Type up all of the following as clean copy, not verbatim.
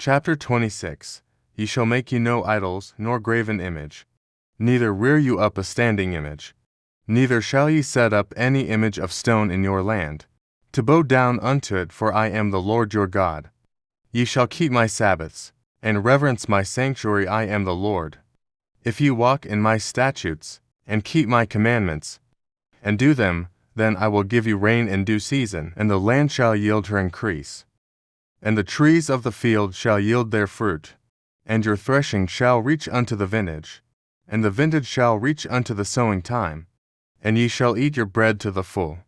Chapter 26. Ye shall make you no idols, nor graven image, neither rear you up a standing image. Neither shall ye set up any image of stone in your land, to bow down unto it, for I am the Lord your God. Ye shall keep my Sabbaths, and reverence my sanctuary. I am the Lord. If ye walk in my statutes, and keep my commandments, and do them, then I will give you rain in due season, and the land shall yield her increase. And the trees of the field shall yield their fruit, and your threshing shall reach unto the vintage, and the vintage shall reach unto the sowing time. And ye shall eat your bread to the full,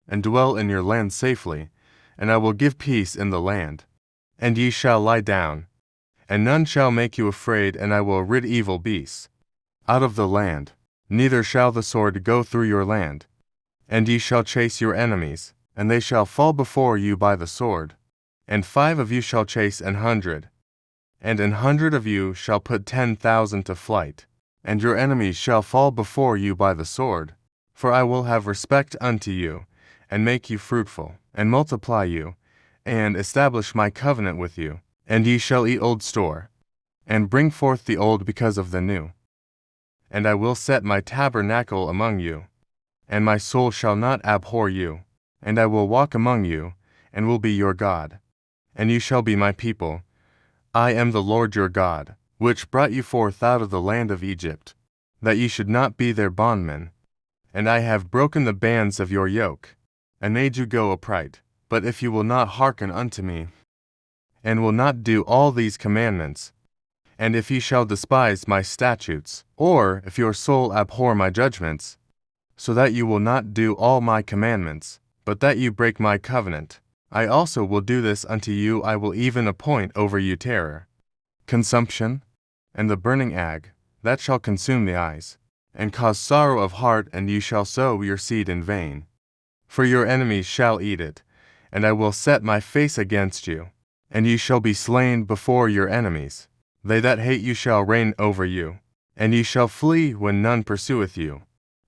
and dwell in your land safely, and I will give peace in the land. And ye shall lie down, and none shall make you afraid, and I will rid evil beasts out of the land, neither shall the sword go through your land. And ye shall chase your enemies, and they shall fall before you by the sword. And 5 of you shall chase 100, and 100 of you shall put 10,000 to flight, and your enemies shall fall before you by the sword. For I will have respect unto you, and make you fruitful, and multiply you, and establish my covenant with you. And ye shall eat old store, and bring forth the old because of the new. And I will set my tabernacle among you, and my soul shall not abhor you. And I will walk among you, and will be your God. And you shall be my people. I am the Lord your God, which brought you forth out of the land of Egypt, that ye should not be their bondmen. And I have broken the bands of your yoke, and made you go upright. But if you will not hearken unto me, and will not do all these commandments, and if ye shall despise my statutes, or if your soul abhor my judgments, so that you will not do all my commandments, but that you break my covenant, I also will do this unto you. I will even appoint over you terror, consumption, and the burning ague, that shall consume the eyes, and cause sorrow of heart, and you shall sow your seed in vain. For your enemies shall eat it, and I will set my face against you, and ye shall be slain before your enemies. They that hate you shall reign over you, and ye shall flee when none pursueth you.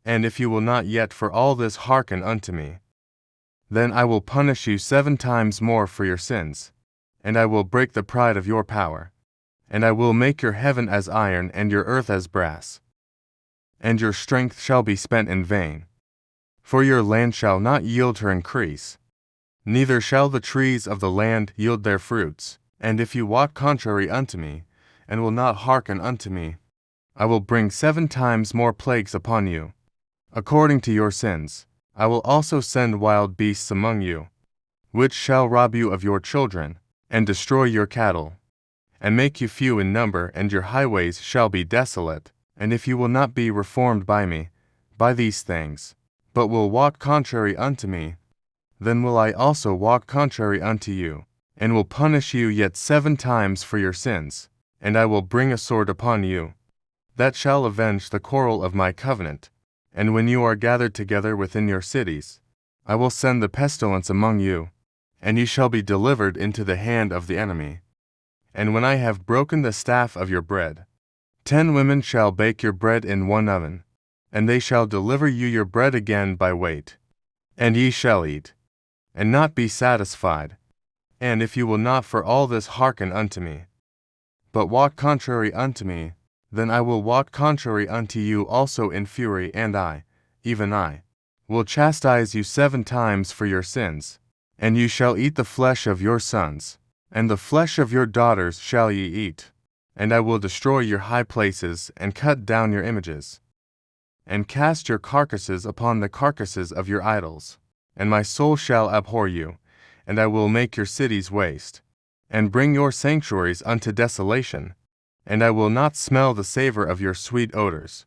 And if you will not yet for all this hearken unto me, then I will punish you 7 times more for your sins, and I will break the pride of your power, and I will make your heaven as iron, and your earth as brass, and your strength shall be spent in vain. For your land shall not yield her increase, neither shall the trees of the land yield their fruits. And if you walk contrary unto me, and will not hearken unto me, I will bring 7 times more plagues upon you, according to your sins. I will also send wild beasts among you, which shall rob you of your children, and destroy your cattle, and make you few in number, and your highways shall be desolate. And if you will not be reformed by me, by these things, but will walk contrary unto me, then will I also walk contrary unto you, and will punish you yet 7 times for your sins. And I will bring a sword upon you, that shall avenge the quarrel of my covenant. And when you are gathered together within your cities, I will send the pestilence among you, and ye shall be delivered into the hand of the enemy. And when I have broken the staff of your bread, 10 women shall bake your bread in one oven, and they shall deliver you your bread again by weight. And ye shall eat, and not be satisfied. And if you will not for all this hearken unto me, but walk contrary unto me, then I will walk contrary unto you also in fury, and I, even I, will chastise you 7 times for your sins. And you shall eat the flesh of your sons, and the flesh of your daughters shall ye eat. And I will destroy your high places, and cut down your images, and cast your carcasses upon the carcasses of your idols. And my soul shall abhor you, and I will make your cities waste, and bring your sanctuaries unto desolation. And I will not smell the savor of your sweet odors.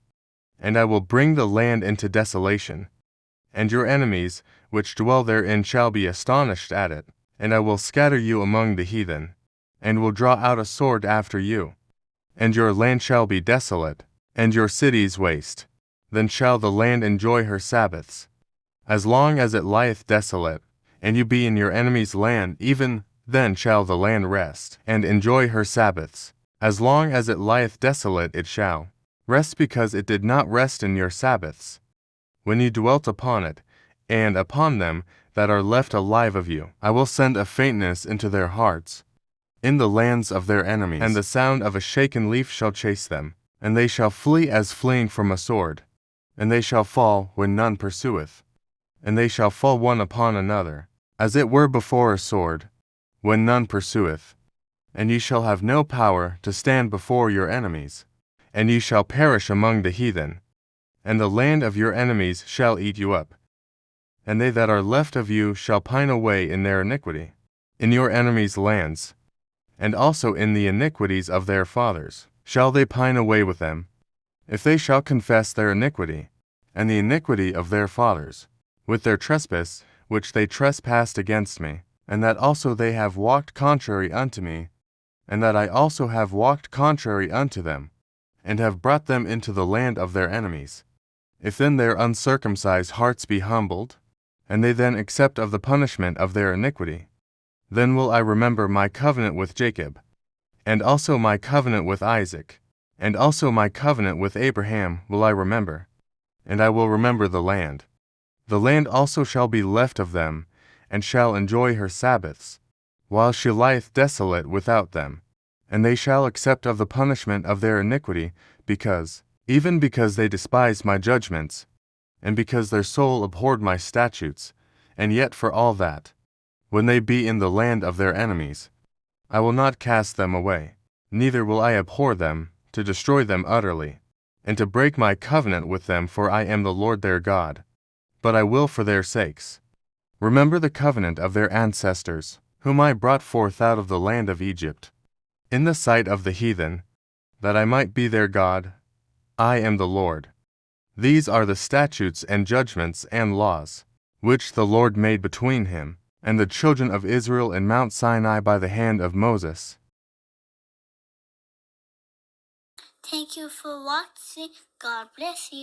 And I will bring the land into desolation, and your enemies which dwell therein shall be astonished at it. And I will scatter you among the heathen, and will draw out a sword after you. And your land shall be desolate, and your cities waste. Then shall the land enjoy her Sabbaths, as long as it lieth desolate, and you be in your enemy's land, even then shall the land rest, and enjoy her Sabbaths. As long as it lieth desolate it shall rest, because it did not rest in your Sabbaths, when you dwelt upon it. And upon them that are left alive of you I will send a faintness into their hearts, in the lands of their enemies, and the sound of a shaken leaf shall chase them, and they shall flee as fleeing from a sword, and they shall fall when none pursueth, and they shall fall one upon another, as it were before a sword, when none pursueth. And ye shall have no power to stand before your enemies, and ye shall perish among the heathen, and the land of your enemies shall eat you up. And they that are left of you shall pine away in their iniquity, in your enemies' lands, and also in the iniquities of their fathers shall they pine away with them, if they shall confess their iniquity, and the iniquity of their fathers, with their trespass which they trespassed against me, and that also they have walked contrary unto me, and that I also have walked contrary unto them, and have brought them into the land of their enemies. If then their uncircumcised hearts be humbled, and they then accept of the punishment of their iniquity, then will I remember my covenant with Jacob, and also my covenant with Isaac, and also my covenant with Abraham will I remember, and I will remember the land. The land also shall be left of them, and shall enjoy her Sabbaths, while she lieth desolate without them. And they shall accept of the punishment of their iniquity, even because they despised my judgments, and because their soul abhorred my statutes, and yet for all that, when they be in the land of their enemies, I will not cast them away, neither will I abhor them, to destroy them utterly, and to break my covenant with them, for I am the Lord their God. But I will for their sakes remember the covenant of their ancestors, whom I brought forth out of the land of Egypt, in the sight of the heathen, that I might be their God. I am the Lord. These are the statutes and judgments and laws, which the Lord made between him and the children of Israel in Mount Sinai by the hand of Moses. Thank you for watching. God bless you.